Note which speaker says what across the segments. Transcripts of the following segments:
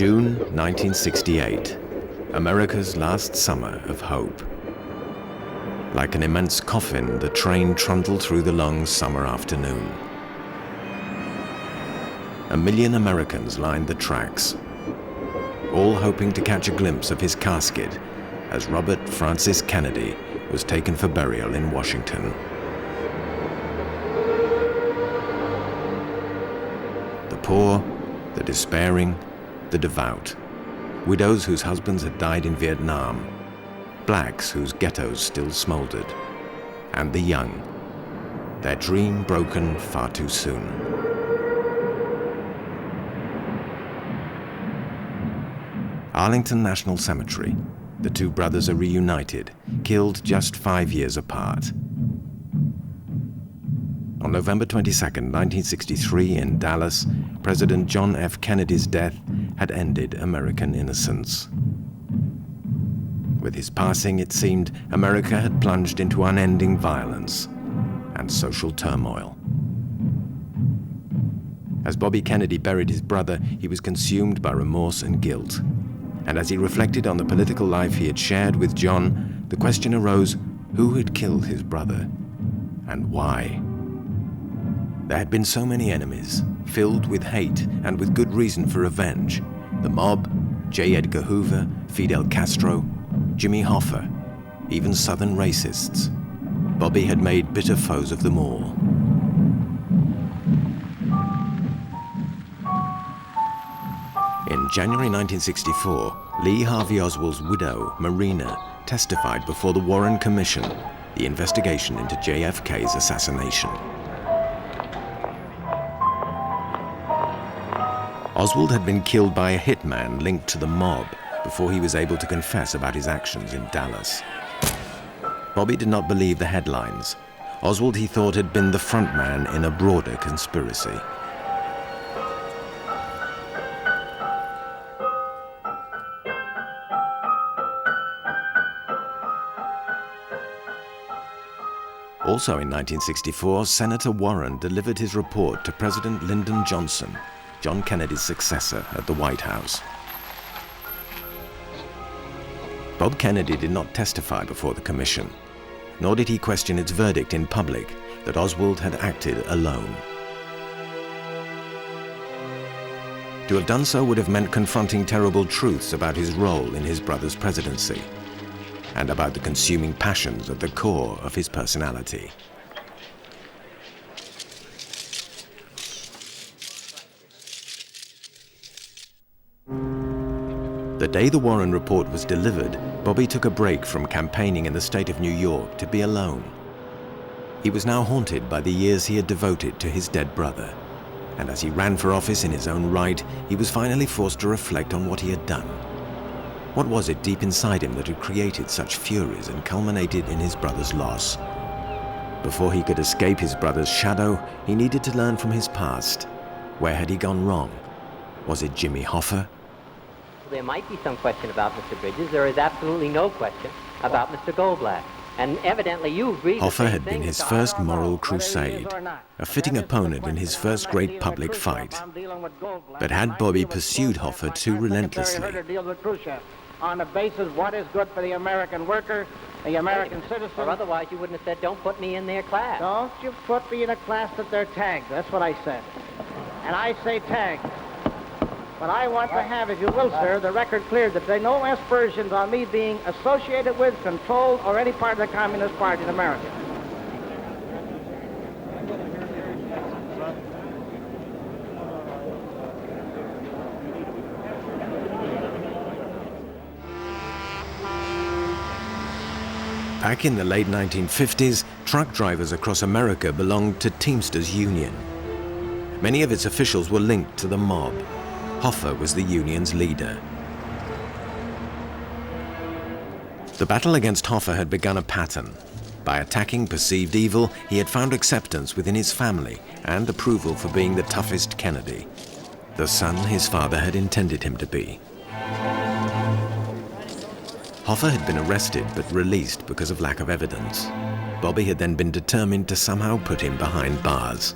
Speaker 1: June 1968, America's last summer of hope. Like an immense coffin, the train trundled through the long summer afternoon. 1 million Americans lined the tracks, all hoping to catch a glimpse of his casket as Robert Francis Kennedy was taken for burial in Washington. The poor, the despairing, the devout, widows whose husbands had died in Vietnam, blacks whose ghettos still smoldered, and the young, their dream broken far too soon. Arlington National Cemetery. The two brothers are reunited, killed just 5 years apart. On November 22, 1963, in Dallas, President John F. Kennedy's death had ended American innocence. With his passing, it seemed America had plunged into unending violence and social turmoil. As Bobby Kennedy buried his brother, he was consumed by remorse and guilt. And as he reflected on the political life he had shared with John, the question arose, who had killed his brother and why? There had been so many enemies, filled with hate and with good reason for revenge. The mob, J. Edgar Hoover, Fidel Castro, Jimmy Hoffa, even Southern racists. Bobby had made bitter foes of them all. In January 1964, Lee Harvey Oswald's widow, Marina, testified before the Warren Commission, the investigation into JFK's assassination. Oswald had been killed by a hitman linked to the mob before he was able to confess about his actions in Dallas. Bobby did not believe the headlines. Oswald, he thought, had been the front man in a broader conspiracy. Also in 1964, Senator Warren delivered his report to President Lyndon Johnson, John Kennedy's successor at the White House. Bob Kennedy did not testify before the commission, nor did he question its verdict in public that Oswald had acted alone. To have done so would have meant confronting terrible truths about his role in his brother's presidency, and about the consuming passions at the core of his personality. The day the Warren report was delivered, Bobby took a break from campaigning in the state of New York to be alone. He was now haunted by the years he had devoted to his dead brother, and as he ran for office in his own right, he was finally forced to reflect on what he had done. What was it deep inside him that had created such furies and culminated in his brother's loss? Before he could escape his brother's shadow, he needed to learn from his past. Where had he gone wrong? Was it Jimmy Hoffa?
Speaker 2: There might be some question about Mr. Bridges. There is absolutely no question about Mr. Goldblatt. And evidently you agree.
Speaker 1: Hoffa had been his first moral crusade, a fitting opponent in his first great public fight. But had Bobby pursued Hoffa too relentlessly?
Speaker 3: On the basis of what is good for the American worker, the American citizen.
Speaker 2: Or otherwise you wouldn't have said, don't put me in their class.
Speaker 3: Don't you put me in a class that they're tagged. That's what I said. And I say tagged. But I want to have, if you will, sir, the record clear that there are no aspersions on me being associated with, controlled, or any part of the Communist Party in America.
Speaker 1: Back in the late 1950s, truck drivers across America belonged to Teamsters Union. Many of its officials were linked to the mob. Hoffa was the union's leader. The battle against Hoffa had begun a pattern. By attacking perceived evil, he had found acceptance within his family and approval for being the toughest Kennedy, the son his father had intended him to be. Hoffa had been arrested but released because of lack of evidence. Bobby had then been determined to somehow put him behind bars.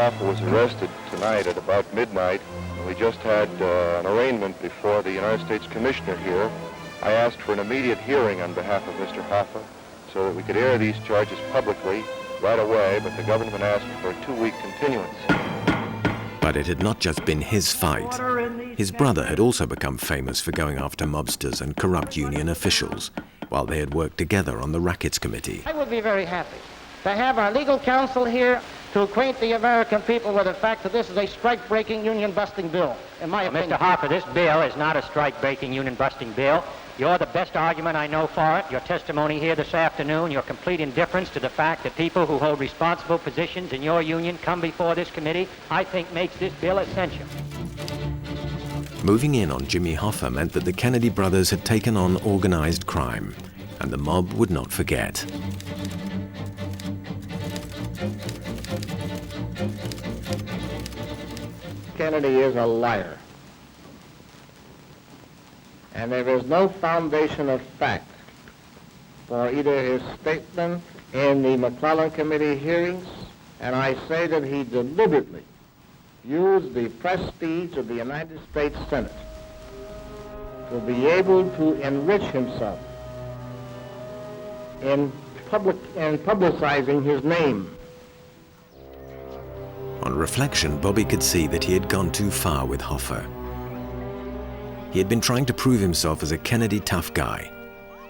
Speaker 4: Hoffa was arrested tonight at about midnight. We just had an arraignment before the United States Commissioner here. I asked for an immediate hearing on behalf of Mr. Hoffa so that we could air these charges publicly right away, but the government asked for a 2-week continuance.
Speaker 1: But it had not just been his fight. His brother had also become famous for going after mobsters and corrupt union officials, while they had worked together on the Rackets Committee.
Speaker 3: I would be very happy to have our legal counsel here to acquaint the American people with the fact that this is a strike-breaking, union-busting bill, in my opinion.
Speaker 5: Mr. Hoffa, this bill is not a strike-breaking, union-busting bill. You're the best argument I know for it. Your testimony here this afternoon, your complete indifference to the fact that people who hold responsible positions in your union come before this committee, I think makes this bill essential.
Speaker 1: Moving in on Jimmy Hoffa meant that the Kennedy brothers had taken on organized crime, and the mob would not forget.
Speaker 3: Kennedy is a liar. And there is no foundation of fact for either his statement in the McClellan Committee hearings, and I say that he deliberately used the prestige of the United States Senate to be able to enrich himself in publicizing his name.
Speaker 1: On reflection, Bobby could see that he had gone too far with Hoffa. He had been trying to prove himself as a Kennedy tough guy.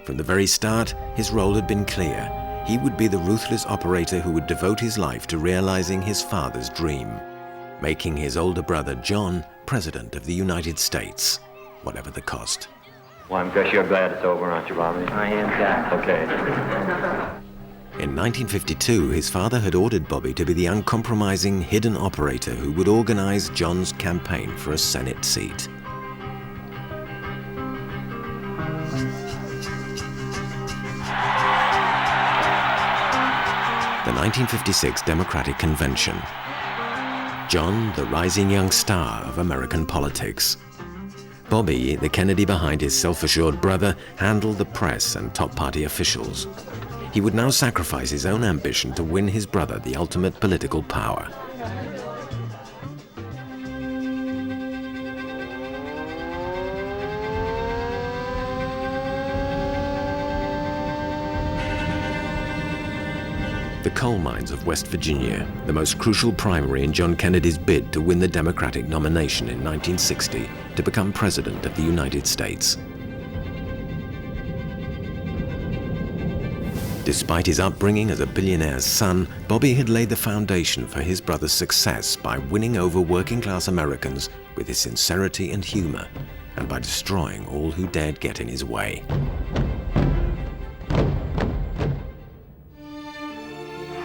Speaker 1: From the very start, his role had been clear. He would be the ruthless operator who would devote his life to realizing his father's dream, making his older brother John President of the United States, whatever the cost.
Speaker 6: Well, I guess you're glad it's over, aren't you, Bobby?
Speaker 2: I am, Jack.
Speaker 6: Okay.
Speaker 1: In 1952, his father had ordered Bobby to be the uncompromising hidden operator who would organize John's campaign for a Senate seat. The 1956 Democratic Convention. John, the rising young star of American politics. Bobby, the Kennedy behind his self-assured brother, handled the press and top party officials. He would now sacrifice his own ambition to win his brother the ultimate political power. The coal mines of West Virginia, the most crucial primary in John Kennedy's bid to win the Democratic nomination in 1960 to become President of the United States. Despite his upbringing as a billionaire's son, Bobby had laid the foundation for his brother's success by winning over working-class Americans with his sincerity and humor, and by destroying all who dared get in his way.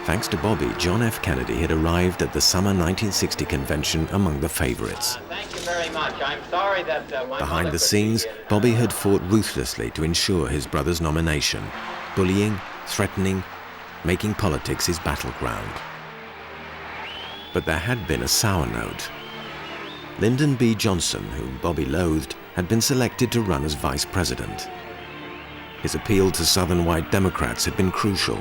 Speaker 1: Thanks to Bobby, John F. Kennedy had arrived at the summer 1960 convention among the favorites.
Speaker 2: Thank you very much. I'm sorry that
Speaker 1: Behind the scenes, Bobby had fought ruthlessly to ensure his brother's nomination, bullying, threatening, making politics his battleground. But there had been a sour note. Lyndon B. Johnson, whom Bobby loathed, had been selected to run as vice president. His appeal to Southern white Democrats had been crucial,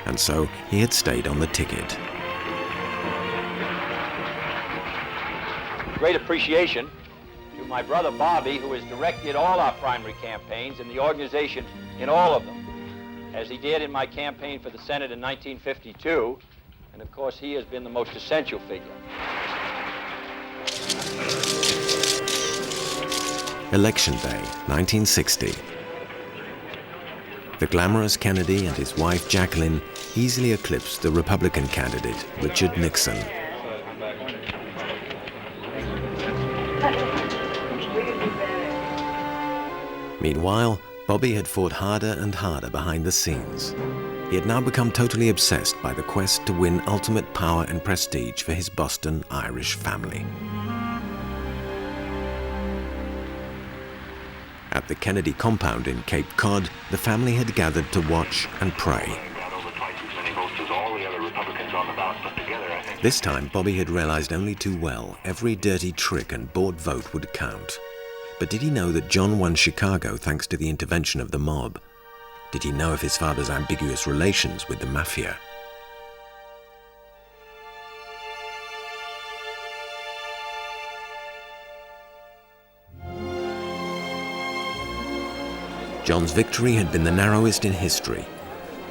Speaker 1: and so he had stayed on the ticket.
Speaker 7: Great appreciation to my brother Bobby, who has directed all our primary campaigns and the organization in all of them, as he did in my campaign for the Senate in 1952, and of course he has been the most essential figure.
Speaker 1: Election Day, 1960. The glamorous Kennedy and his wife Jacqueline easily eclipsed the Republican candidate, Richard Nixon. Meanwhile, Bobby had fought harder and harder behind the scenes. He had now become totally obsessed by the quest to win ultimate power and prestige for his Boston Irish family. At the Kennedy compound in Cape Cod, the family had gathered to watch and pray. This time, Bobby had realized only too well every dirty trick and bought vote would count. But did he know that John won Chicago thanks to the intervention of the mob? Did he know of his father's ambiguous relations with the mafia? John's victory had been the narrowest in history.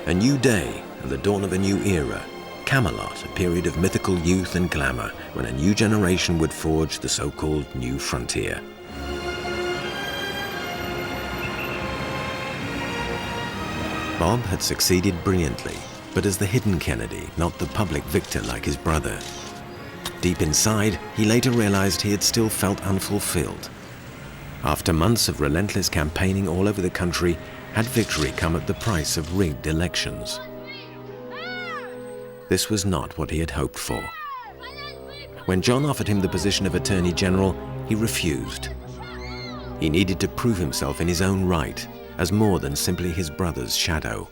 Speaker 1: A new day and the dawn of a new era. Camelot, a period of mythical youth and glamour when a new generation would forge the so-called new frontier. Bob had succeeded brilliantly, but as the hidden Kennedy, not the public victor like his brother. Deep inside, he later realized he had still felt unfulfilled. After months of relentless campaigning all over the country, had victory come at the price of rigged elections? This was not what he had hoped for. When John offered him the position of Attorney General, he refused. He needed to prove himself in his own right, as more than simply his brother's shadow.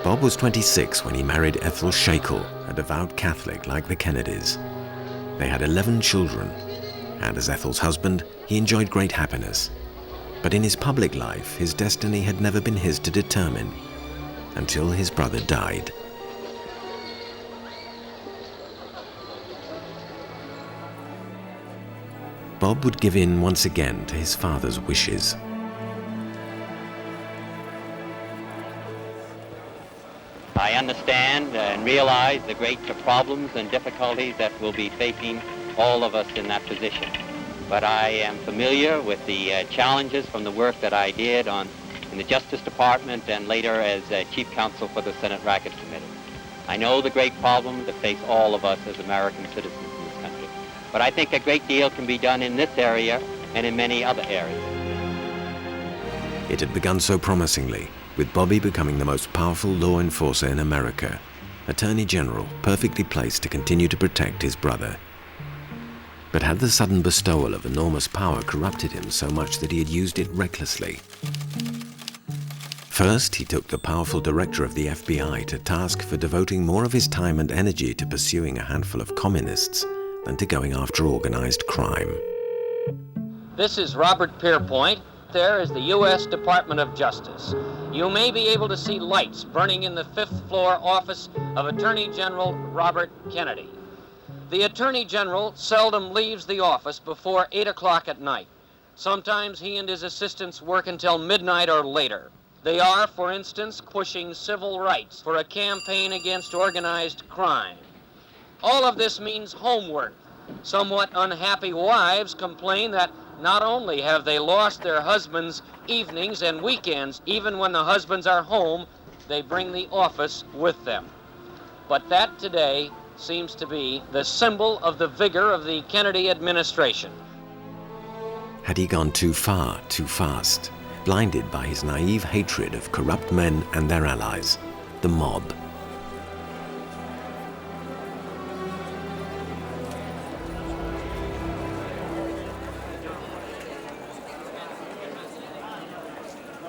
Speaker 1: Bob was 26 when he married Ethel Shackle, a devout Catholic like the Kennedys. They had 11 children, and as Ethel's husband, he enjoyed great happiness. But in his public life, his destiny had never been his to determine, until his brother died. Bob would give in once again to his father's wishes.
Speaker 8: I understand and realize the great problems and difficulties that will be facing all of us in that position. But I am familiar with the challenges from the work that I did in the Justice Department and later as Chief Counsel for the Senate Racket Committee. I know the great problems that face all of us as American citizens in this country. But I think a great deal can be done in this area and in many other areas.
Speaker 1: It had begun so promisingly, with Bobby becoming the most powerful law enforcer in America, Attorney General perfectly placed to continue to protect his brother. But had the sudden bestowal of enormous power corrupted him so much that he had used it recklessly? First, he took the powerful director of the FBI to task for devoting more of his time and energy to pursuing a handful of communists than to going after organized crime.
Speaker 7: This is Robert Pierpoint. There is the U.S. Department of Justice. You may be able to see lights burning in the 5th floor office of Attorney General Robert Kennedy. The Attorney General seldom leaves the office before 8 o'clock at night. Sometimes he and his assistants work until midnight or later. They are, for instance, pushing civil rights for a campaign against organized crime. All of this means homework. Somewhat unhappy wives complain that not only have they lost their husbands' evenings and weekends, even when the husbands are home, they bring the office with them. But that today seems to be the symbol of the vigor of the Kennedy administration.
Speaker 1: Had he gone too far, too fast, blinded by his naive hatred of corrupt men and their allies, the mob?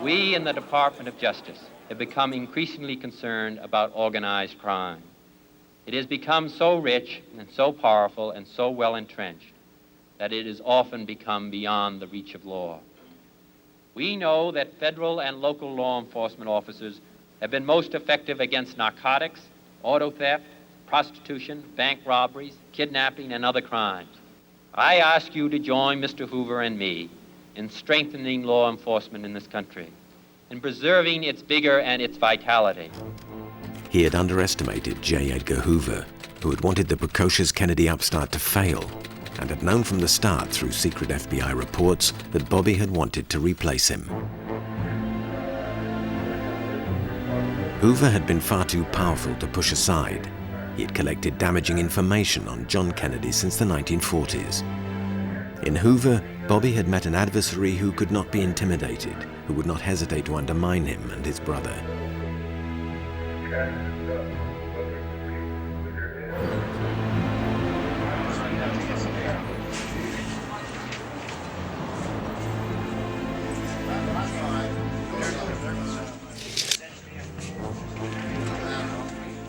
Speaker 8: We in the Department of Justice have become increasingly concerned about organized crime. It has become so rich and so powerful and so well entrenched that it has often become beyond the reach of law. We know that federal and local law enforcement officers have been most effective against narcotics, auto theft, prostitution, bank robberies, kidnapping, and other crimes. I ask you to join Mr. Hoover and me in strengthening law enforcement in this country, in preserving its vigor and its vitality.
Speaker 1: He had underestimated J. Edgar Hoover, who had wanted the precocious Kennedy upstart to fail, and had known from the start through secret FBI reports that Bobby had wanted to replace him. Hoover had been far too powerful to push aside. He had collected damaging information on John Kennedy since the 1940s. In Hoover, Bobby had met an adversary who could not be intimidated, who would not hesitate to undermine him and his brother.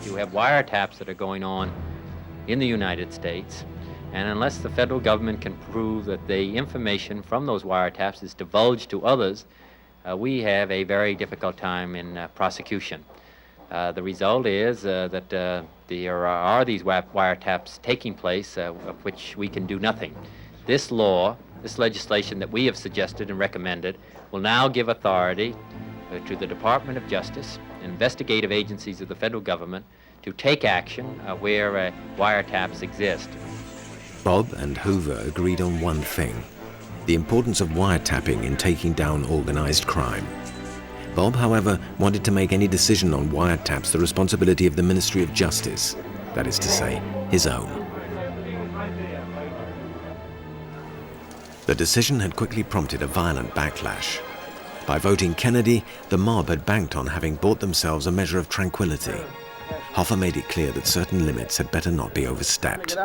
Speaker 8: You have wiretaps that are going on in the United States, and unless the federal government can prove that the information from those wiretaps is divulged to others, we have a very difficult time in prosecution. The result is that there are these wiretaps taking place of which we can do nothing. This law, this legislation that we have suggested and recommended, will now give authority to the Department of Justice and investigative agencies of the federal government to take action where wiretaps exist.
Speaker 1: Bob and Hoover agreed on one thing: the importance of wiretapping in taking down organized crime. Bob, however, wanted to make any decision on wiretaps the responsibility of the Ministry of Justice, that is to say, his own. The decision had quickly prompted a violent backlash. By voting Kennedy, the mob had banked on having bought themselves a measure of tranquility. Hoffa made it clear that certain limits had better not be overstepped.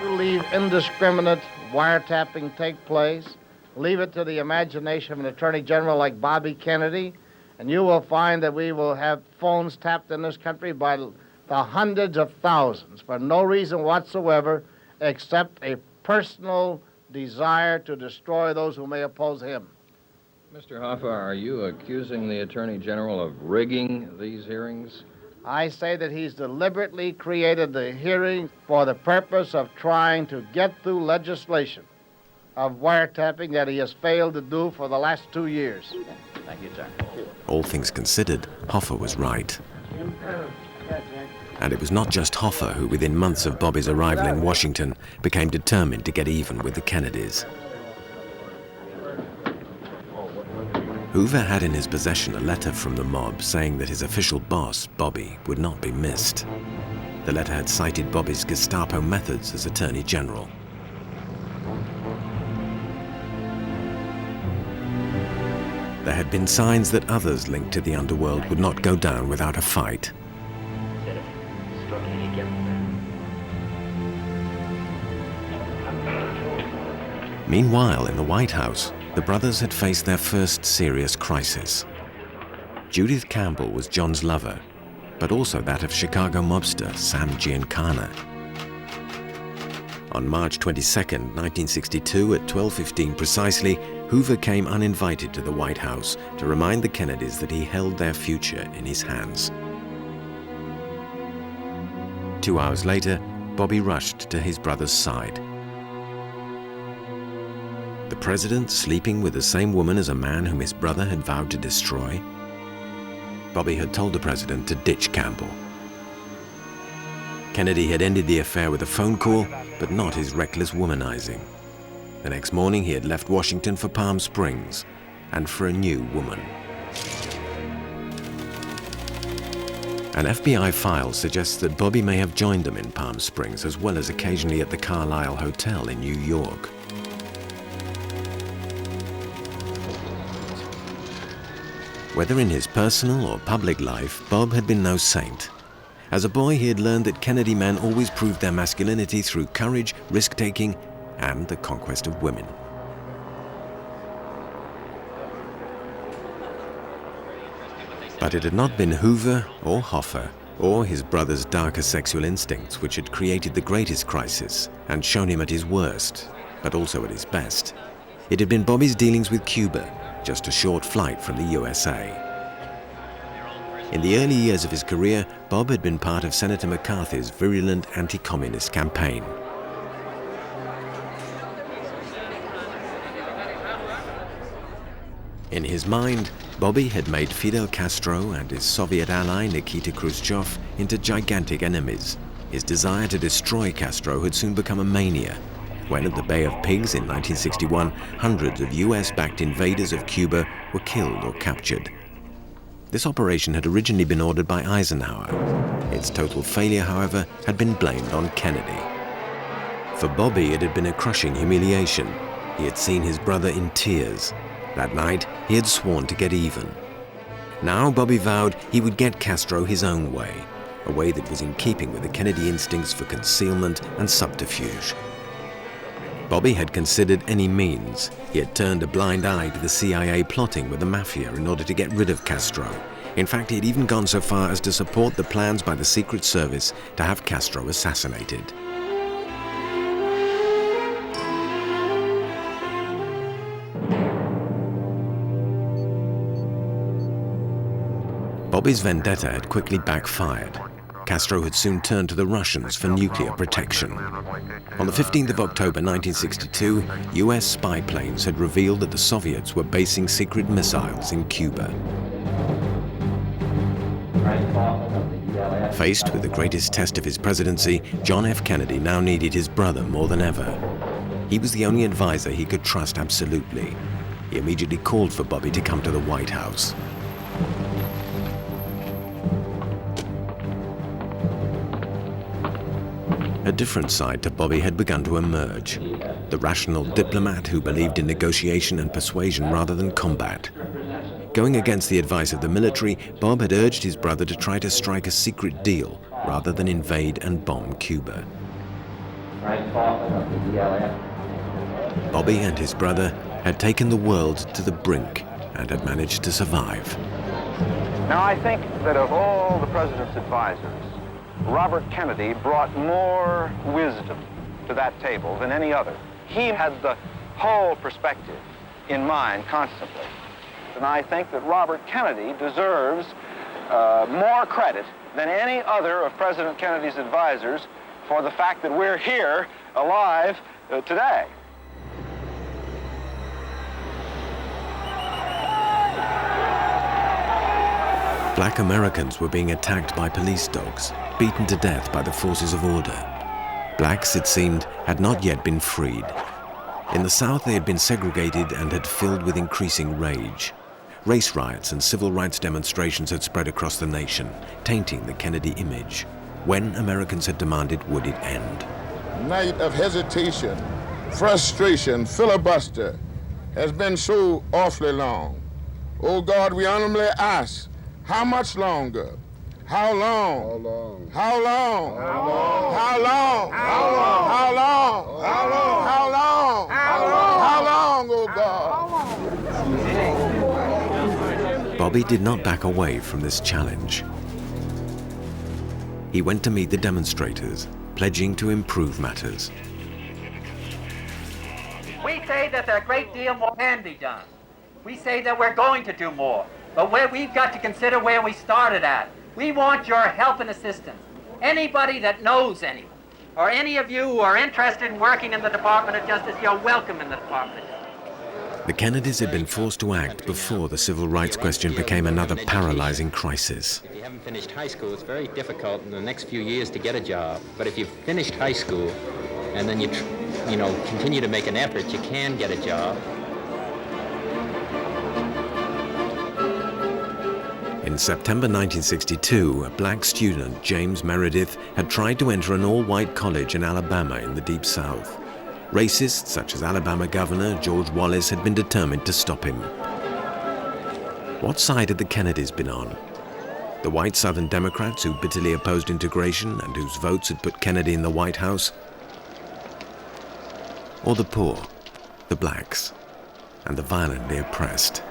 Speaker 3: You leave indiscriminate wiretapping take place, leave it to the imagination of an attorney general like Bobby Kennedy, and you will find that we will have phones tapped in this country by the hundreds of thousands for no reason whatsoever except a personal desire to destroy those who may oppose him.
Speaker 9: Mr. Hoffa, are you accusing the Attorney General of rigging these hearings?
Speaker 3: I say that he's deliberately created the hearing for the purpose of trying to get through legislation of wiretapping that he has failed to do for the last 2 years.
Speaker 2: Thank you, sir.
Speaker 1: All things considered, Hoffa was right. And it was not just Hoffa who, within months of Bobby's arrival in Washington, became determined to get even with the Kennedys. Hoover had in his possession a letter from the mob saying that his official boss, Bobby, would not be missed. The letter had cited Bobby's Gestapo methods as Attorney General. There had been signs that others linked to the underworld would not go down without a fight. Meanwhile, in the White House, the brothers had faced their first serious crisis. Judith Campbell was John's lover, but also that of Chicago mobster Sam Giancana. On March 22, 1962, at 12:15 precisely, Hoover came uninvited to the White House to remind the Kennedys that he held their future in his hands. 2 hours later, Bobby rushed to his brother's side. The president sleeping with the same woman as a man whom his brother had vowed to destroy? Bobby had told the president to ditch Campbell. Kennedy had ended the affair with a phone call, but not his reckless womanizing. The next morning, he had left Washington for Palm Springs, and for a new woman. An FBI file suggests that Bobby may have joined them in Palm Springs, as well as occasionally at the Carlisle Hotel in New York. Whether in his personal or public life, Bob had been no saint. As a boy, he had learned that Kennedy men always proved their masculinity through courage, risk-taking, and the conquest of women. But it had not been Hoover or Hoffa or his brother's darker sexual instincts which had created the greatest crisis and shown him at his worst, but also at his best. It had been Bobby's dealings with Cuba, just a short flight from the USA. In the early years of his career, Bob had been part of Senator McCarthy's virulent anti-communist campaign. In his mind, Bobby had made Fidel Castro and his Soviet ally Nikita Khrushchev into gigantic enemies. His desire to destroy Castro had soon become a mania, when at the Bay of Pigs in 1961, hundreds of US-backed invaders of Cuba were killed or captured. This operation had originally been ordered by Eisenhower. Its total failure, however, had been blamed on Kennedy. For Bobby, it had been a crushing humiliation. He had seen his brother in tears. That night, he had sworn to get even. Now, Bobby vowed he would get Castro his own way, a way that was in keeping with the Kennedy instincts for concealment and subterfuge. Bobby had considered any means. He had turned a blind eye to the CIA plotting with the mafia in order to get rid of Castro. In fact, he had even gone so far as to support the plans by the Secret Service to have Castro assassinated. Bobby's vendetta had quickly backfired. Castro had soon turned to the Russians for nuclear protection. On the 15th of October 1962, US spy planes had revealed that the Soviets were basing secret missiles in Cuba. Faced with the greatest test of his presidency, John F. Kennedy now needed his brother more than ever. He was the only advisor he could trust absolutely. He immediately called for Bobby to come to the White House. A different side to Bobby had begun to emerge. The rational diplomat who believed in negotiation and persuasion rather than combat. Going against the advice of the military, Bob had urged his brother to try to strike a secret deal rather than invade and bomb Cuba. Bobby and his brother had taken the world to the brink and had managed to survive.
Speaker 10: Now, I think that of all the president's advisors, Robert Kennedy brought more wisdom to that table than any other. He had the whole perspective in mind constantly. And I think that Robert Kennedy deserves more credit than any other of President Kennedy's advisors for the fact that we're here alive today.
Speaker 1: Black Americans were being attacked by police dogs, beaten to death by the forces of order. Blacks, it seemed, had not yet been freed. In the South, they had been segregated and had filled with increasing rage. Race riots and civil rights demonstrations had spread across the nation, tainting the Kennedy image. When Americans had demanded, would it end?
Speaker 11: Night of hesitation, frustration, filibuster has been so awfully long. Oh God, we humbly ask, how much longer? How long? How long? How long? How long? How long? How long? How long? How long? How long? How long, oh God?
Speaker 1: Bobby did not back away from this challenge. He went to meet the demonstrators, pledging to improve matters.
Speaker 5: We say that a great deal more can be done. We say that we're going to do more. But we've got to consider where we started at. We want your help and assistance. Anybody that knows anyone, or any of you who are interested in working in the Department of Justice, you're welcome in the Department of Justice.
Speaker 1: The Kennedys had been forced to act before the civil rights question became another paralyzing crisis.
Speaker 8: If you haven't finished high school, it's very difficult in the next few years to get a job. But if you've finished high school and then you continue to make an effort, you can get a job.
Speaker 1: In September 1962, a black student, James Meredith, had tried to enter an all-white college in Alabama in the Deep South. Racists, such as Alabama Governor George Wallace, had been determined to stop him. What side had the Kennedys been on? The white Southern Democrats who bitterly opposed integration and whose votes had put Kennedy in the White House? Or the poor, the blacks, and the violently oppressed?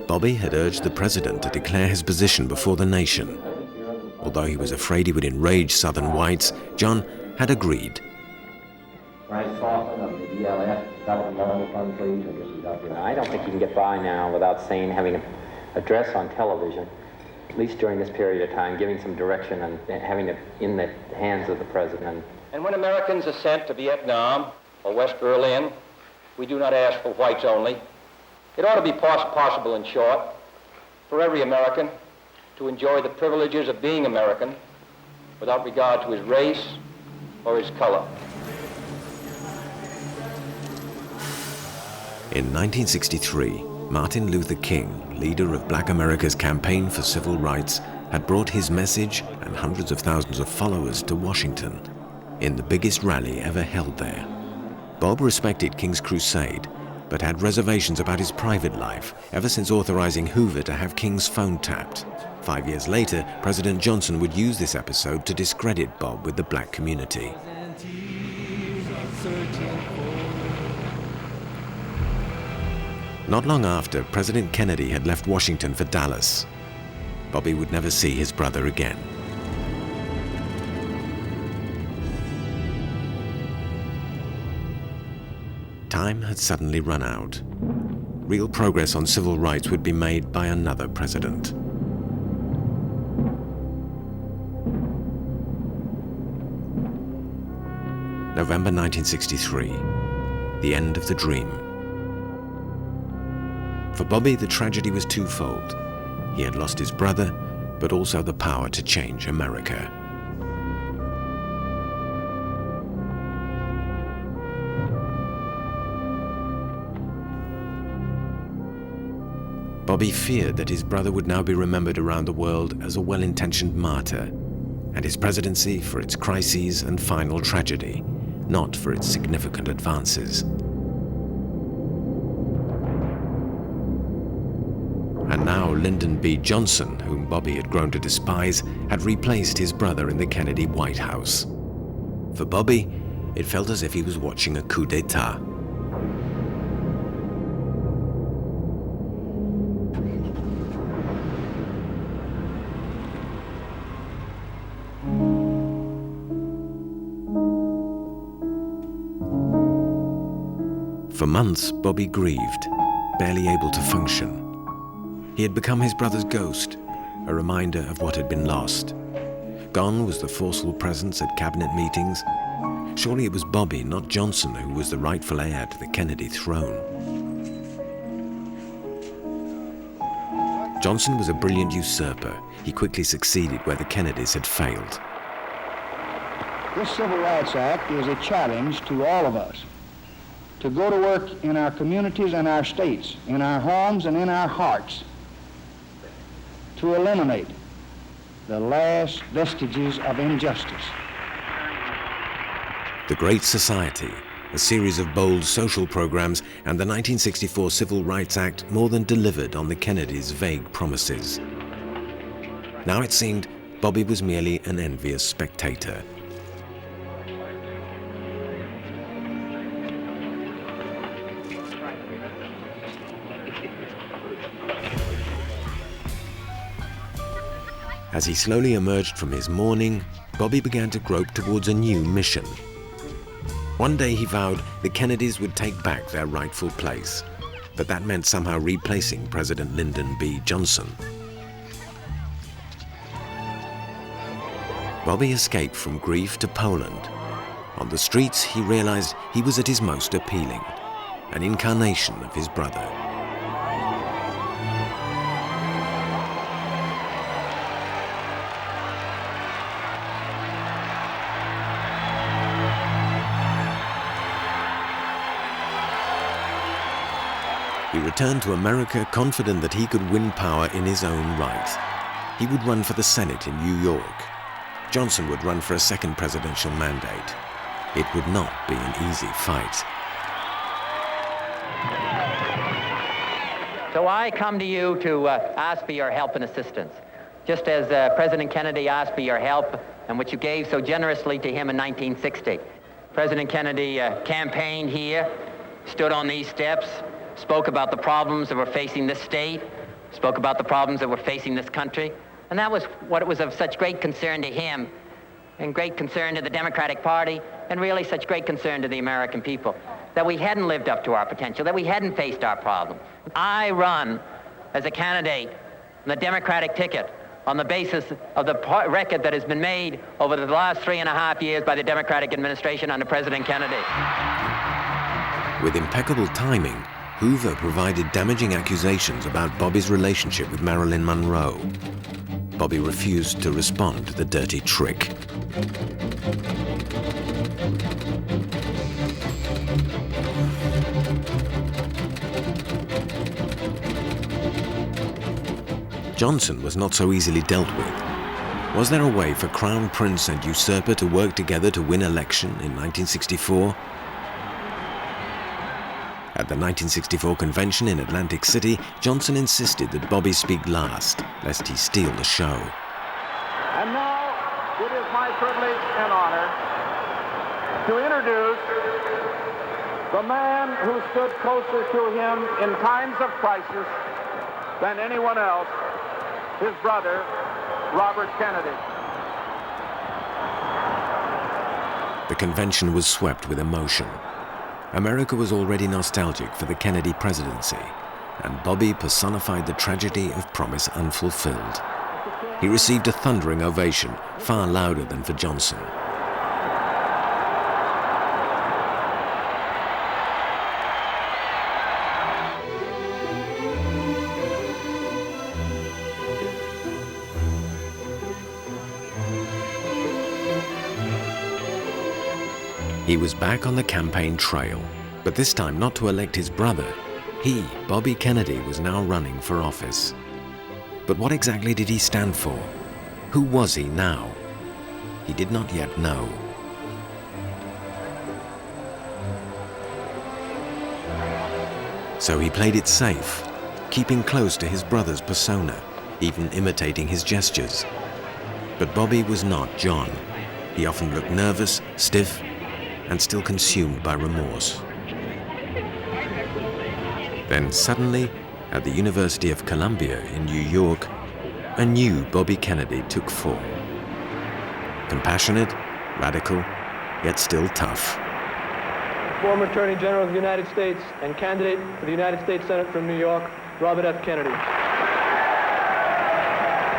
Speaker 1: Bobby had urged the president to declare his position before the nation. Although he was afraid he would enrage Southern whites, John had agreed.
Speaker 2: I don't think you can get by now without having an address on television, at least during this period of time, giving some direction and having it in the hands of the president.
Speaker 10: And when Americans are sent to Vietnam or West Berlin, we do not ask for whites only. It ought to be possible, in short, for every American to enjoy the privileges of being American without regard to his race or his color.
Speaker 1: In 1963, Martin Luther King, leader of Black America's campaign for civil rights, had brought his message and hundreds of thousands of followers to Washington in the biggest rally ever held there. Bob respected King's crusade, but had reservations about his private life ever since authorizing Hoover to have King's phone tapped. 5 years later, President Johnson would use this episode to discredit Bob with the black community. Not long after, President Kennedy had left Washington for Dallas. Bobby would never see his brother again. Time had suddenly run out. real progress on civil rights would be made by another president. November 1963, the end of the dream. For Bobby, the tragedy was twofold. He had lost his brother, but also the power to change America. Bobby feared that his brother would now be remembered around the world as a well-intentioned martyr, and his presidency for its crises and final tragedy, not for its significant advances. And now Lyndon B. Johnson, whom Bobby had grown to despise, had replaced his brother in the Kennedy White House. For Bobby, it felt as if he was watching a coup d'etat. For months, Bobby grieved, barely able to function. He had become his brother's ghost, a reminder of what had been lost. Gone was the forceful presence at cabinet meetings. Surely it was Bobby, not Johnson, who was the rightful heir to the Kennedy throne. Johnson was a brilliant usurper. He quickly succeeded where the Kennedys had failed.
Speaker 12: This Civil Rights Act is a challenge to all of us to go to work in our communities and our states, in our homes and in our hearts, to eliminate the last vestiges of injustice.
Speaker 1: The Great Society, a series of bold social programs, and the 1964 Civil Rights Act more than delivered on the Kennedys' vague promises. Now it seemed Bobby was merely an envious spectator. As he slowly emerged from his mourning, Bobby began to grope towards a new mission. One day he vowed the Kennedys would take back their rightful place, but that meant somehow replacing President Lyndon B. Johnson. Bobby escaped from grief to Poland. On the streets, he realized he was at his most appealing, an incarnation of his brother. He returned to America confident that he could win power in his own right. He would run for the Senate in New York. Johnson would run for a second presidential mandate. It would not be an easy fight.
Speaker 5: So I come to you to ask for your help and assistance, just as President Kennedy asked for your help and which you gave so generously to him in 1960. President Kennedy campaigned here, stood on these steps, spoke about the problems that were facing this state, spoke about the problems that were facing this country, and that was what was of such great concern to him and great concern to the Democratic Party and really such great concern to the American people, that we hadn't lived up to our potential, that we hadn't faced our problem. I run as a candidate on the Democratic ticket on the basis of the record that has been made over the last 3.5 years by the Democratic administration under President Kennedy.
Speaker 1: With impeccable timing, Hoover provided damaging accusations about Bobby's relationship with Marilyn Monroe. Bobby refused to respond to the dirty trick. Johnson was not so easily dealt with. Was there a way for Crown Prince and usurper to work together to win election in 1964? At the 1964 convention in Atlantic City, Johnson insisted that Bobby speak last, lest he steal the show.
Speaker 10: And now it is my privilege and honor to introduce the man who stood closer to him in times of crisis than anyone else, his brother, Robert Kennedy.
Speaker 1: The convention was swept with emotion. America was already nostalgic for the Kennedy presidency, and Bobby personified the tragedy of promise unfulfilled. He received a thundering ovation, far louder than for Johnson. He was back on the campaign trail, but this time not to elect his brother. He, Bobby Kennedy, was now running for office. But what exactly did he stand for? Who was he now? He did not yet know. So he played it safe, keeping close to his brother's persona, even imitating his gestures. But Bobby was not John. He often looked nervous, stiff, and still consumed by remorse. Then suddenly, at the University of Columbia in New York, a new Bobby Kennedy took form. Compassionate, radical, yet still tough.
Speaker 13: Former Attorney General of the United States and candidate for the United States Senate from New York, Robert F. Kennedy.
Speaker 2: I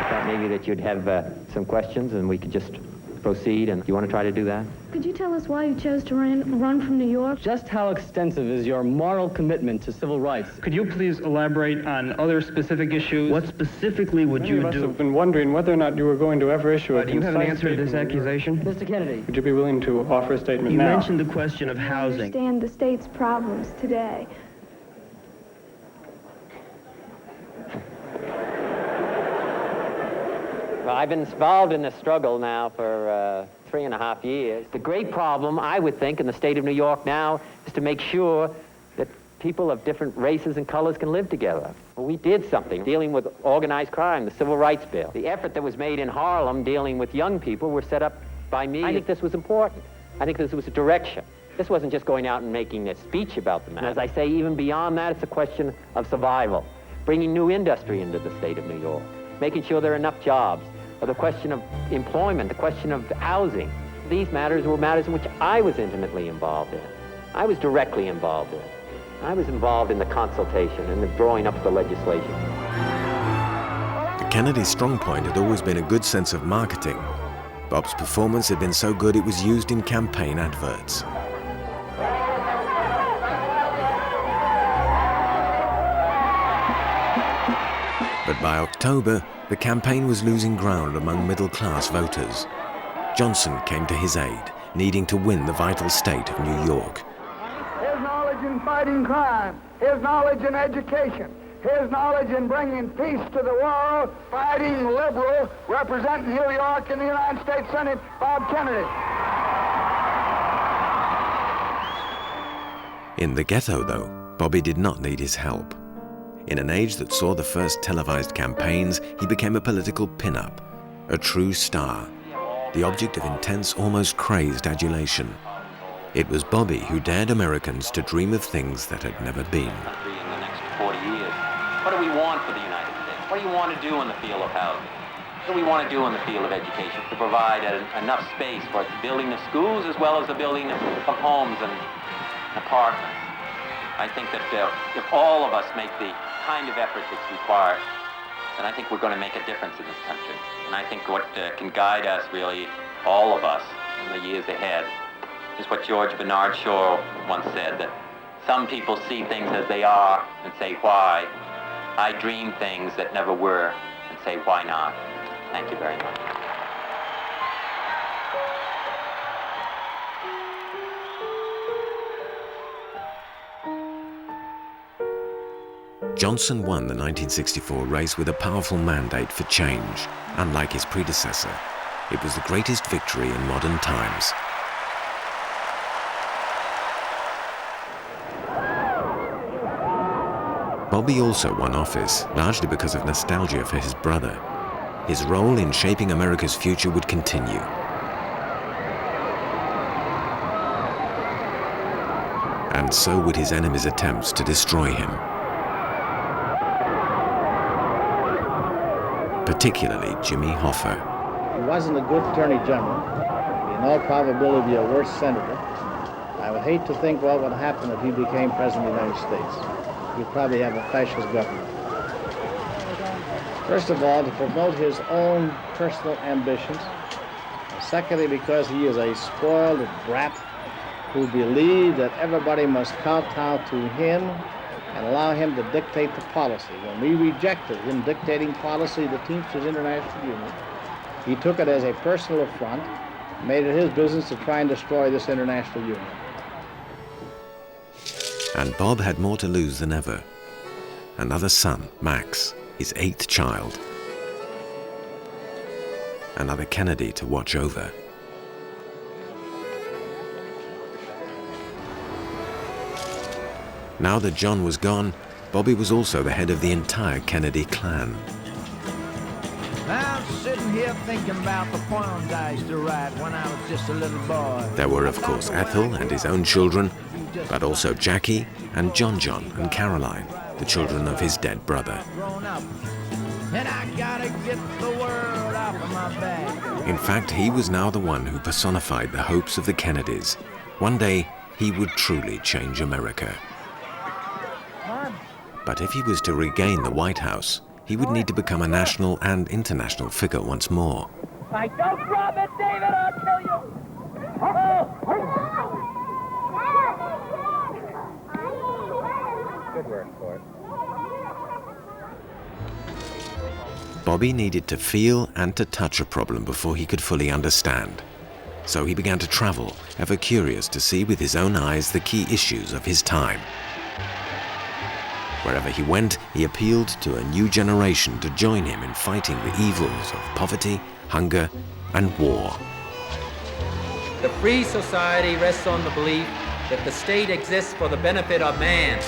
Speaker 2: thought maybe that you'd have some questions and we could just proceed, and you want to try to do that?
Speaker 14: Could you tell us why you chose to run from New York?
Speaker 15: Just how extensive is your moral commitment to civil rights?
Speaker 13: Could you please elaborate on other specific issues?
Speaker 15: What specifically would you do?
Speaker 13: Many of us have been wondering whether or not you were going to ever issue a
Speaker 15: Do you have an answer to this
Speaker 13: statement.
Speaker 15: accusation? Mr. Kennedy.
Speaker 13: Would you be willing to offer a statement
Speaker 15: You
Speaker 13: now?
Speaker 15: mentioned the question of
Speaker 14: I
Speaker 15: housing.
Speaker 14: understand the state's problems today.
Speaker 2: Well, I've been involved in this struggle now for 3.5 years. The great problem, I would think, in the state of New York now is to make sure that people of different races and colors can live together. Well, we did something dealing with organized crime, the Civil Rights Bill. The effort that was made in Harlem dealing with young people were set up by me. I think this was important. I think this was a direction. This wasn't just going out and making a speech about the matter. As I say, even beyond that, it's a question of survival, bringing new industry into the state of New York, making sure there are enough jobs, or the question of employment, the question of housing. These matters were matters in which I was intimately involved in. I was directly involved in. I was involved in the consultation and the drawing up of the legislation.
Speaker 1: The Kennedy strong point had always been a good sense of marketing. Bob's performance had been so good it was used in campaign adverts. But by October, the campaign was losing ground among middle-class voters. Johnson came to his aid, needing to win the vital state of New York.
Speaker 16: His knowledge in fighting crime, his knowledge in education, his knowledge in bringing peace to the world, fighting liberal, representing New York in the United States Senate, Bob Kennedy.
Speaker 1: In the ghetto, though, Bobby did not need his help. In an age that saw the first televised campaigns, he became a political pin-up, a true star, the object of intense, almost crazed adulation. It was Bobby who dared Americans to dream of things that had never been.
Speaker 2: In the next 40 years, what do we want for the United States? What do you want to do in the field of housing? What do we want to do in the field of education to provide enough space for the building of schools as well as the building of homes and apartments? I think that if all of us make the kind of effort that's required, then I think we're going to make a difference in this country. And I think what can guide us, really, all of us, in the years ahead, is what George Bernard Shaw once said, that some people see things as they are and say, why? I dream things that never were and say, why not? Thank you very much.
Speaker 1: Johnson won the 1964 race with a powerful mandate for change. Unlike his predecessor, it was the greatest victory in modern times. Bobby also won office, largely because of nostalgia for his brother. His role in shaping America's future would continue. And so would his enemies' attempts to destroy him. Particularly Jimmy Hoffa.
Speaker 12: He wasn't a good attorney general. In all probability, a worse senator. I would hate to think what would happen if he became president of the United States.
Speaker 3: you probably have a fascist government. First of all, to promote his own personal ambitions. Secondly, because he is a spoiled brat who believed that everybody must kowtow to him and allow him to dictate the policy. When we rejected him dictating policy, the Teamsters International Union, he took it as a personal affront, made it his business to try and destroy this international union.
Speaker 1: And Bob had more to lose than ever. Another son, Max, his 8th child. Another Kennedy to watch over. Now that John was gone, Bobby was also the head of the entire Kennedy clan.
Speaker 17: I'm sitting here thinking about the poems I used to write when I was just a little boy.
Speaker 1: There were, of course, Ethel and his own children, but also Jackie and John and Caroline, the children of his dead brother.
Speaker 17: And I gotta get the world off of my back.
Speaker 1: In fact, he was now the one who personified the hopes of the Kennedys. One day, he would truly change America. But if he was to regain the White House, he would need to become a national and international figure once more.
Speaker 17: Don't drop it, David, I'll kill you!
Speaker 8: Good work, Ford.
Speaker 1: Bobby needed to feel and to touch a problem before he could fully understand. So he began to travel, ever curious to see with his own eyes the key issues of his time. Wherever he went, he appealed to a new generation to join him in fighting the evils of poverty, hunger, and war.
Speaker 8: The free society rests on the belief that the state exists for the benefit of man,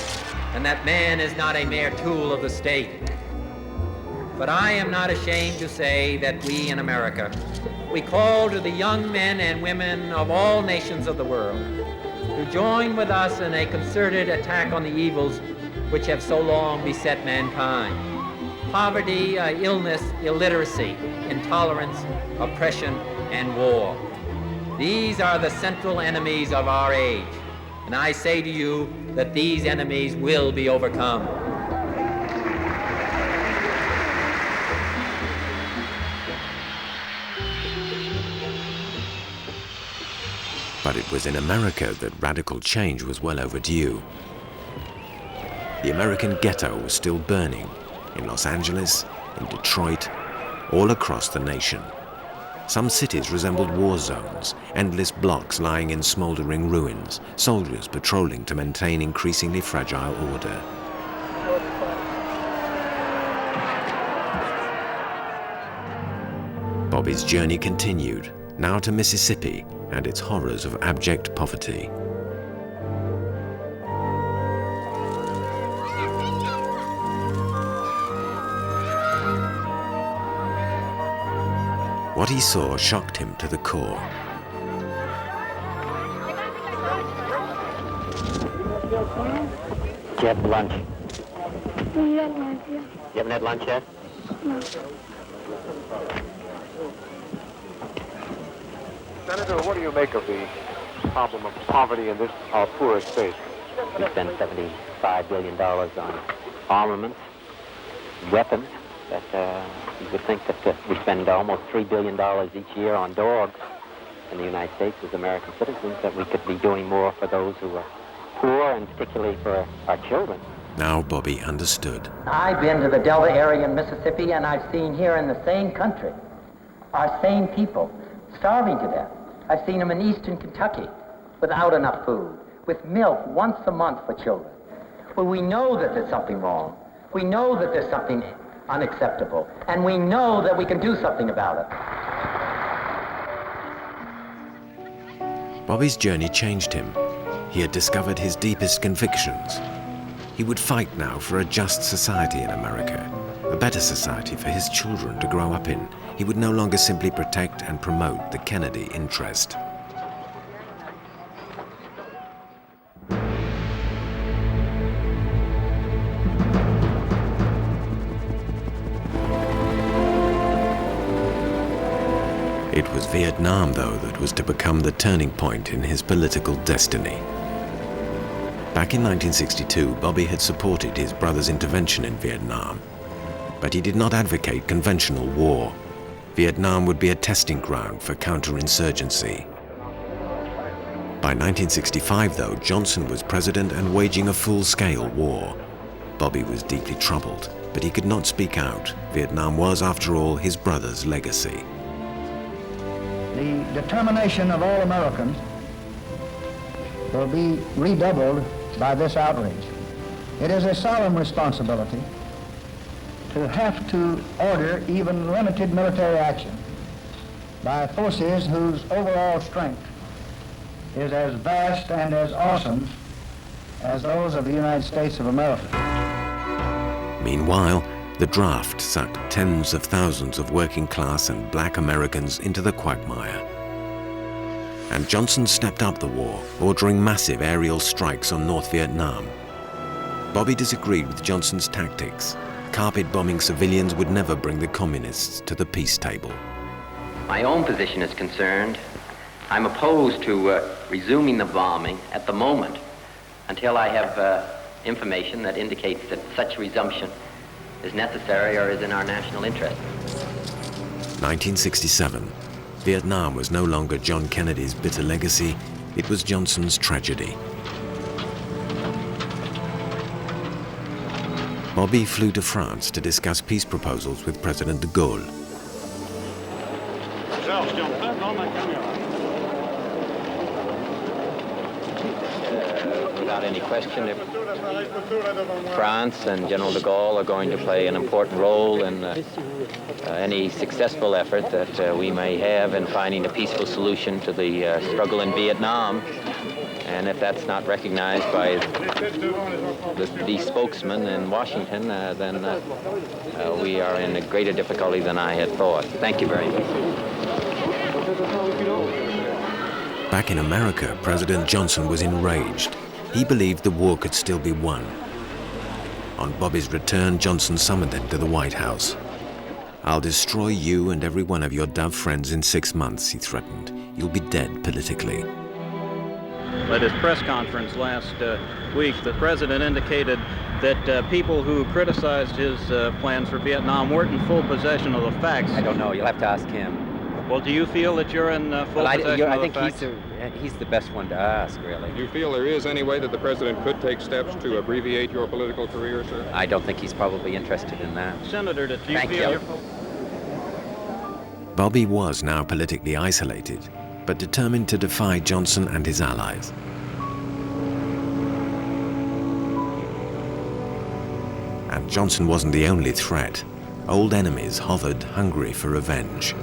Speaker 8: and that man is not a mere tool of the state. But I am not ashamed to say that we in America, we call to the young men and women of all nations of the world to join with us in a concerted attack on the evils which have so long beset mankind. Poverty, illness, illiteracy, intolerance, oppression, and war. These are the central enemies of our age. And I say to you that these enemies will be overcome.
Speaker 1: But it was in America that radical change was well overdue. The American ghetto was still burning in Los Angeles, in Detroit, all across the nation. Some cities resembled war zones, endless blocks lying in smoldering ruins, soldiers patrolling to maintain increasingly fragile order. Bobby's journey continued, now to Mississippi and its horrors of abject poverty. What he saw shocked him to the core.
Speaker 5: Did you have lunch?
Speaker 14: We had lunch, yeah.
Speaker 5: You haven't had lunch yet?
Speaker 14: No.
Speaker 10: Senator, what do you make of the problem of poverty in this, our poorest state?
Speaker 5: We spend $75 billion on armaments, weapons. That you would think that we spend almost $3 billion each year on dogs in the United States as American citizens, that we could be doing more for those who are poor, and particularly for our children.
Speaker 1: Now Bobby understood.
Speaker 5: I've been to the Delta area in Mississippi, and I've seen here in the same country our same people starving to death. I've seen them in eastern Kentucky without enough food, with milk once a month for children. Well, we know that there's something wrong. We know that there's something unacceptable, and we know that we can do something about
Speaker 1: it. Bobby's journey changed him. He had discovered his deepest convictions. He would fight now for a just society in America, a better society for his children to grow up in. He would no longer simply protect and promote the Kennedy interest. It was Vietnam, though, that was to become the turning point in his political destiny. Back in 1962, Bobby had supported his brother's intervention in Vietnam, but he did not advocate conventional war. Vietnam would be a testing ground for counterinsurgency. By 1965, though, Johnson was president and waging a full-scale war. Bobby was deeply troubled, but he could not speak out. Vietnam was, after all, his brother's legacy.
Speaker 12: The determination of all Americans will be redoubled by this outrage. It is a solemn responsibility to have to order even limited military action by forces whose overall strength is as vast and as awesome as those of the United States of America.
Speaker 1: Meanwhile, the draft sucked tens of thousands of working-class and black Americans into the quagmire. And Johnson stepped up the war, ordering massive aerial strikes on North Vietnam. Bobby disagreed with Johnson's tactics. Carpet-bombing civilians would never bring the communists to the peace table.
Speaker 8: My own position is concerned, I'm opposed to resuming the bombing at the moment until I have information that indicates that such resumption is necessary or is in our national interest.
Speaker 1: 1967. Vietnam was no longer John Kennedy's bitter legacy, it was Johnson's tragedy. Bobby flew to France to discuss peace proposals with President de Gaulle.
Speaker 8: Without any question, if France and General de Gaulle are going to play an important role in any successful effort that we may have in finding a peaceful solution to the struggle in Vietnam, and if that's not recognized by the spokesman in Washington, then we are in a greater difficulty than I had thought. Thank you very much.
Speaker 1: Back in America, President Johnson was enraged. He believed the war could still be won. On Bobby's return, Johnson summoned him to the White House. "I'll destroy you and every one of your Dove friends in 6 months," he threatened. "You'll be dead politically."
Speaker 18: At his press conference last week, the president indicated that people who criticized his plans for Vietnam weren't in full possession of the facts.
Speaker 8: I don't know. You'll have to ask him.
Speaker 18: Well, do you feel that you're in full possession of the facts?
Speaker 8: I think he's the best one to ask, really.
Speaker 9: Do you feel there is any way that the president could take steps to abbreviate your political career, sir?
Speaker 8: I don't think he's probably interested in that.
Speaker 18: Senator, do you
Speaker 8: Thank
Speaker 18: feel
Speaker 8: you.
Speaker 1: Bobby was now politically isolated, but determined to defy Johnson and his allies. And Johnson wasn't the only threat. Old enemies hovered, hungry for revenge.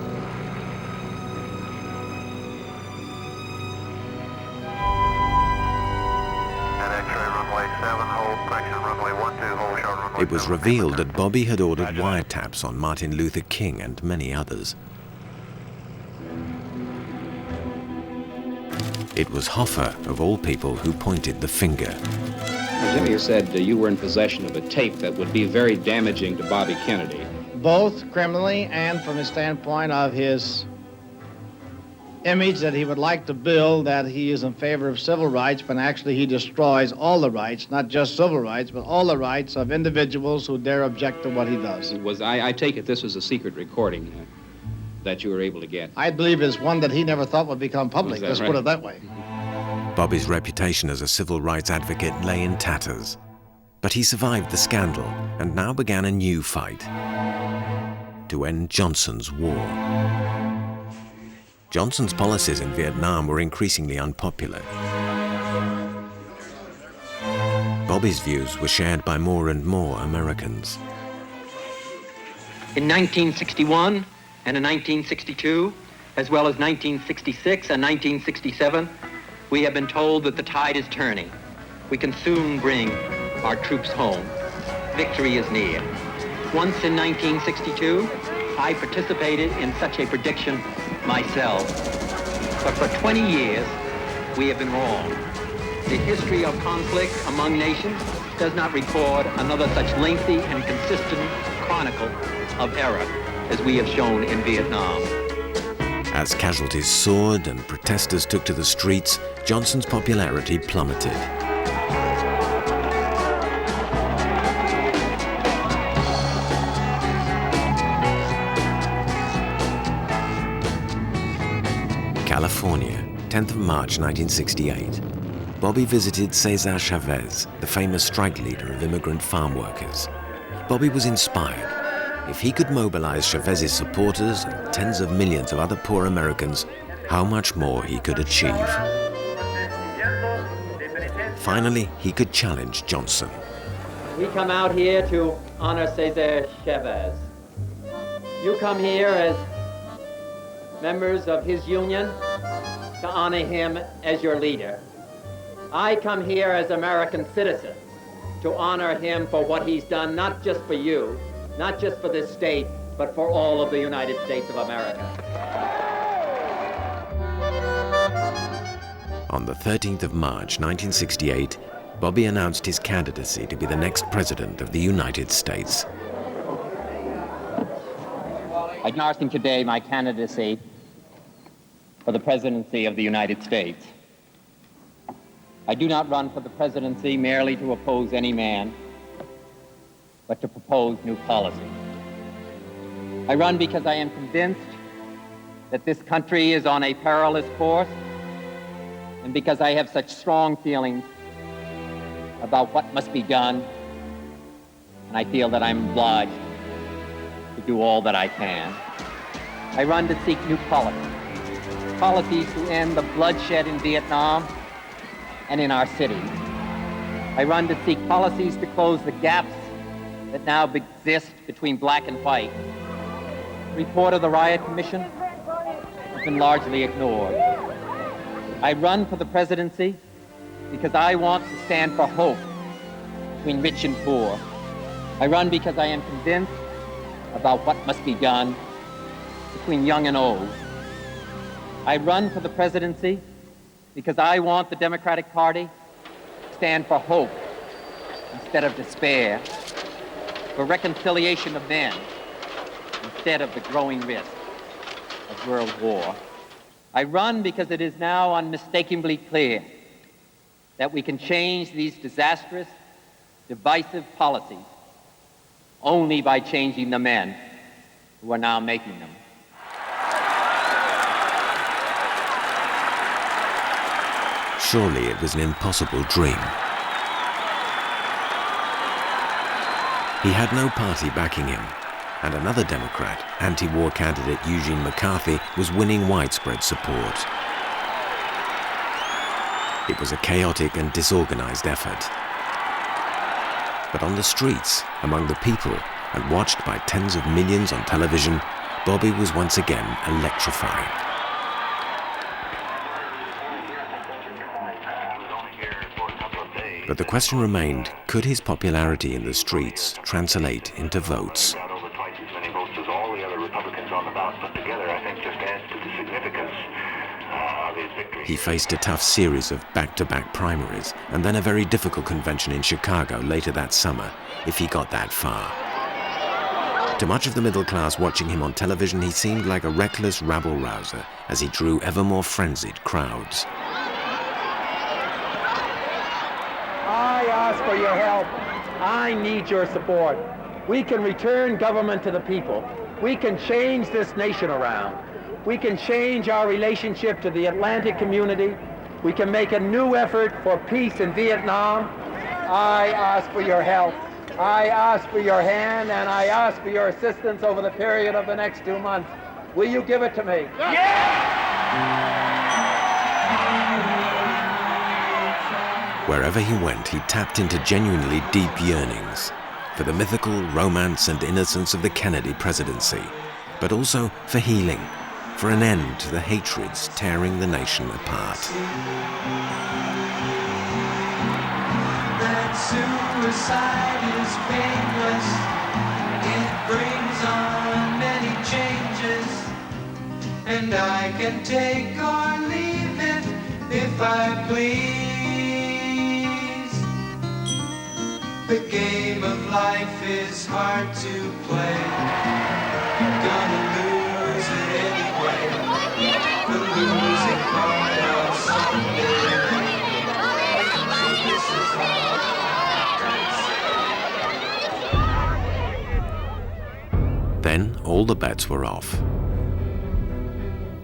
Speaker 1: It was revealed that Bobby had ordered wiretaps on Martin Luther King and many others. It was Hoffa, of all people, who pointed the finger.
Speaker 19: Jimmy, you said you were in possession of a tape that would be very damaging to Bobby Kennedy.
Speaker 3: Both criminally and from the standpoint of his image that he would like to build, that he is in favor of civil rights, but actually he destroys all the rights, not just civil rights, but all the rights of individuals who dare object to what he does.
Speaker 19: I take it this was a secret recording that you were able to get.
Speaker 3: I believe it's one that he never thought would become public. Let's put it that way.
Speaker 1: Bobby's reputation as a civil rights advocate lay in tatters. But he survived the scandal and now began a new fight to end Johnson's war. Johnson's policies in Vietnam were increasingly unpopular. Bobby's views were shared by more and more Americans.
Speaker 8: In 1961 and in 1962, as well as 1966 and 1967, we have been told that the tide is turning. We can soon bring our troops home. Victory is near. Once in 1962, I participated in such a prediction myself. But for 20 years, we have been wrong. The history of conflict among nations does not record another such lengthy and consistent chronicle of error as we have shown in Vietnam.
Speaker 1: As casualties soared and protesters took to the streets, Johnson's popularity plummeted. California, 10th of March 1968, Bobby visited Cesar Chavez, the famous strike leader of immigrant farm workers. Bobby was inspired. If he could mobilize Chavez's supporters and tens of millions of other poor Americans, how much more he could achieve. Finally, he could challenge Johnson.
Speaker 2: We come out here to honor Cesar Chavez. You come here as members of his union to honor him as your leader. I come here as American citizens to honor him for what he's done, not just for you, not just for this state, but for all of the United States of America.
Speaker 1: On the 13th of March 1968, Bobby announced his candidacy to be the next president of the United States.
Speaker 8: I'm announcing today my candidacy for the presidency of the United States. I do not run for the presidency merely to oppose any man, but to propose new policy. I run because I am convinced that this country is on a perilous course, and because I have such strong feelings about what must be done, and I feel that I'm obliged to do all that I can. I run to seek new policies to end the bloodshed in Vietnam and in our cities. I run to seek policies to close the gaps that now exist between black and white. The report of the Riot Commission has been largely ignored. I run for the presidency because I want to stand for hope between rich and poor. I run because I am convinced about what must be done between young and old. I run for the presidency because I want the Democratic Party to stand for hope instead of despair, for reconciliation of men instead of the growing risk of world war. I run because it is now unmistakably clear that we can change these disastrous, divisive policies only by changing the men who are now making them.
Speaker 1: Surely it was an impossible dream. He had no party backing him, and another Democrat, anti-war candidate Eugene McCarthy, was winning widespread support. It was a chaotic and disorganized effort. But on the streets, among the people, and watched by tens of millions on television, Bobby was once again electrifying. But the question remained, could his popularity in the streets translate into votes?
Speaker 20: Over twice as many votes as all the other Republicans on the ballot put together, I think just adds to the significance of his victory.
Speaker 1: He faced a tough series of back-to-back primaries, and then a very difficult convention in Chicago later that summer, if he got that far. To much of the middle class watching him on television, he seemed like a reckless rabble-rouser as he drew ever more frenzied crowds.
Speaker 21: I ask for your help. I need your support. We can return government to the people. We can change this nation around. We can change our relationship to the Atlantic community. We can make a new effort for peace in Vietnam. I ask for your help. I ask for your hand, and I ask for your assistance over the period of the next 2 months. Will you give it to me?
Speaker 1: Wherever he went, he tapped into genuinely deep yearnings for the mythical romance and innocence of the Kennedy presidency, but also for healing, for an end to the hatreds tearing the nation apart.
Speaker 22: That suicide is painless. It brings on many changes, and I can take or leave it if I please. The game of life is hard to play. Gonna lose it anyway. The losing part of Sunday. So this is all I can say.
Speaker 1: Then all the bets were off.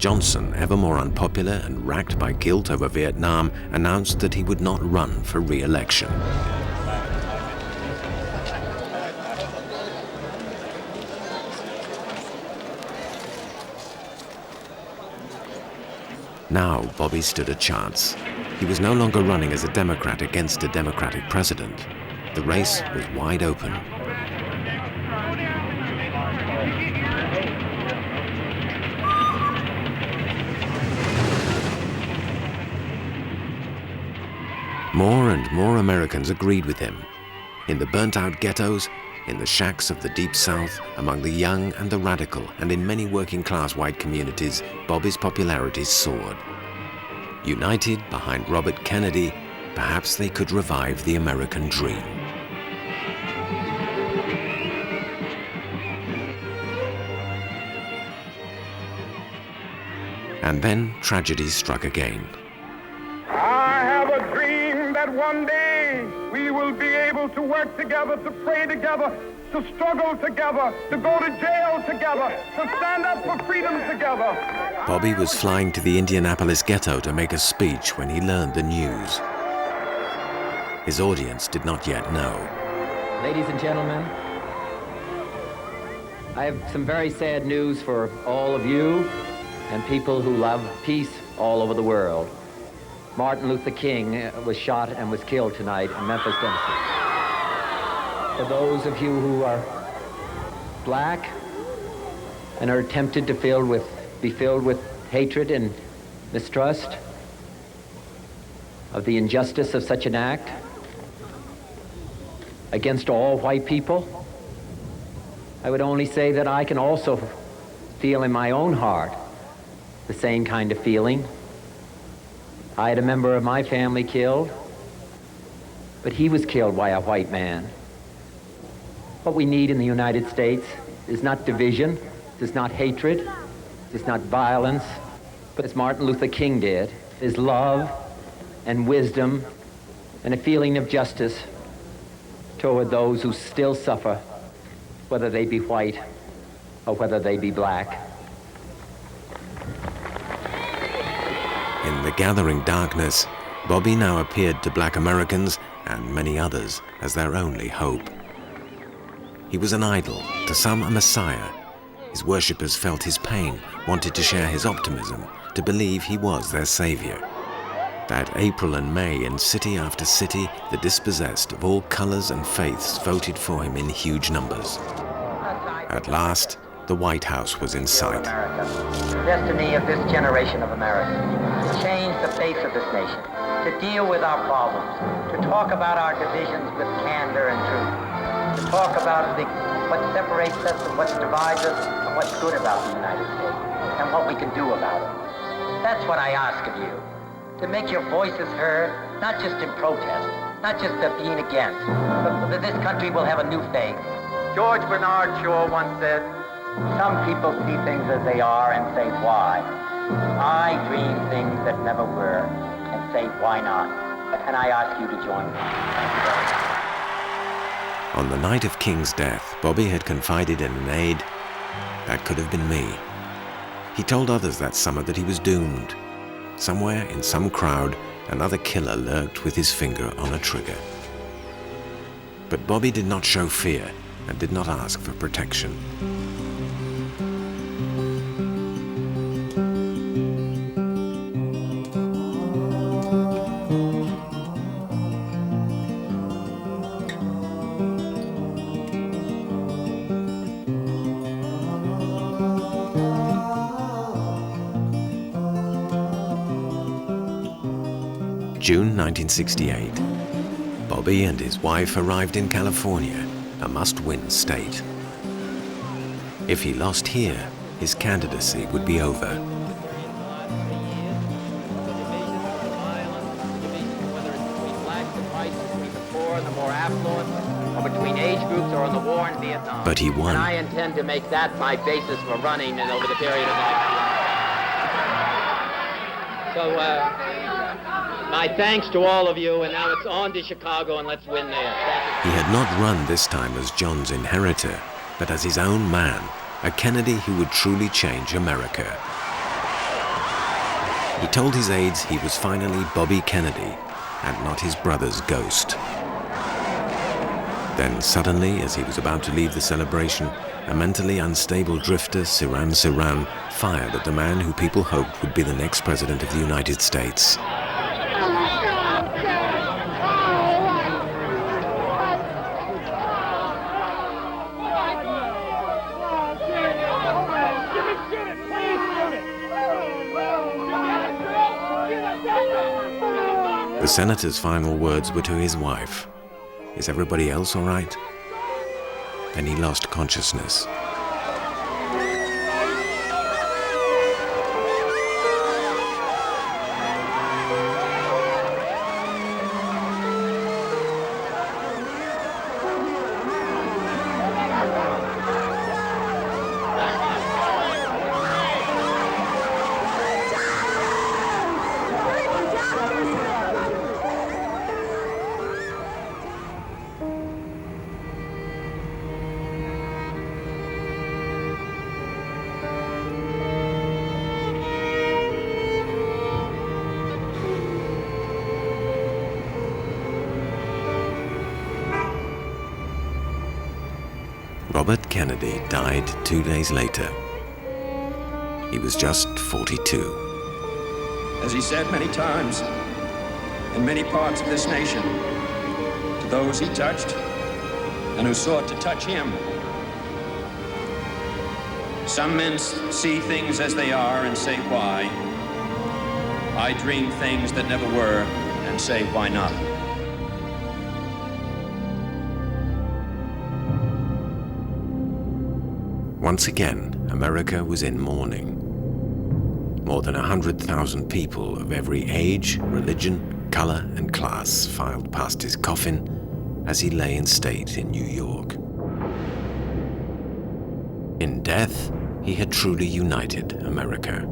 Speaker 1: Johnson, ever more unpopular and racked by guilt over Vietnam, announced that he would not run for re-election. Now Bobby stood a chance. He was no longer running as a Democrat against a Democratic president. The race was wide open. More and more Americans agreed with him. In the burnt-out ghettos, in the shacks of the Deep South, among the young and the radical, and in many working-class white communities, Bobby's popularity soared. United behind Robert Kennedy, perhaps they could revive the American dream. And then tragedy struck again.
Speaker 16: I have a dream that one day we will be able to work together, to pray together, to struggle together, to go to jail together, to stand up for freedom together.
Speaker 1: Bobby was flying to the Indianapolis ghetto to make a speech when he learned the news. His audience did not yet know.
Speaker 2: Ladies and gentlemen, I have some very sad news for all of you and people who love peace all over the world. Martin Luther King was shot and was killed tonight in Memphis, Tennessee. For those of you who are black and are tempted to be filled with hatred and mistrust of the injustice of such an act against all white people, I would only say that I can also feel in my own heart the same kind of feeling. I had a member of my family killed, but he was killed by a white man. What we need in the United States is not division, is not hatred, is not violence, but as Martin Luther King did, is love and wisdom and a feeling of justice toward those who still suffer, whether they be white or whether they be black.
Speaker 1: In the gathering darkness, Bobby now appeared to black Americans and many others as their only hope. He was an idol, to some a messiah. His worshippers felt his pain, wanted to share his optimism, to believe he was their savior. That April and May, in city after city, the dispossessed of all colors and faiths voted for him in huge numbers. At last, the White House was in sight.
Speaker 2: The destiny of this generation of Americans, to change the face of this nation, to deal with our problems, to talk about our divisions with candor and truth, to talk about what separates us and what divides us and what's good about the United States and what we can do about it. That's what I ask of you, to make your voices heard, not just in protest, not just being against, but that this country will have a new face. George Bernard Shaw once said, "Some people see things as they are and say, why? I dream things that never were and say, why not?" And I ask you to join me. Thank you very much.
Speaker 1: On the night of King's death, Bobby had confided in an aide, "That could have been me." He told others that summer that he was doomed. Somewhere in some crowd, another killer lurked with his finger on a trigger. But Bobby did not show fear and did not ask for protection. June 1968. Bobby and his wife arrived in California, a must-win state. If he lost here, his candidacy would be over.
Speaker 2: Between age groups or in the war in Vietnam.
Speaker 1: But he won.
Speaker 2: And I intend to make that my basis for running and over the period of the next year. So, my thanks to all of you, and now it's on to Chicago, and let's win there. Thank you.
Speaker 1: He had not run this time as John's inheritor, but as his own man, a Kennedy who would truly change America. He told his aides he was finally Bobby Kennedy and not his brother's ghost. Then suddenly, as he was about to leave the celebration, a mentally unstable drifter, Sirhan, fired at the man who people hoped would be the next president of the United States. The senator's final words were to his wife, "Is everybody else all right?" Then he lost consciousness. Robert Kennedy died 2 days later. He was just 42.
Speaker 4: As he said many times, in many parts of this nation, to those he touched and who sought to touch him, some men see things as they are and say, why? I dream things that never were and say, why not?
Speaker 1: Once again, America was in mourning. More than 100,000 people of every age, religion, color, and class filed past his coffin as he lay in state in New York. In death, he had truly united America.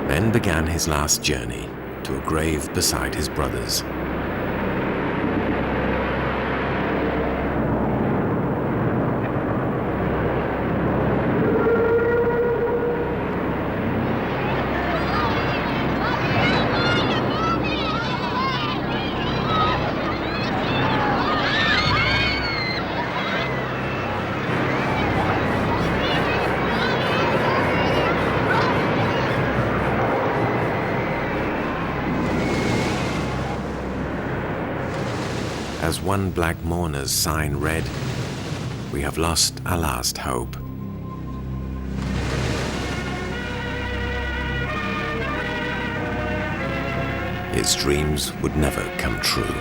Speaker 1: Then began his last journey to a grave beside his brothers. As one black mourner's sign read, "We have lost our last hope." His dreams would never come true.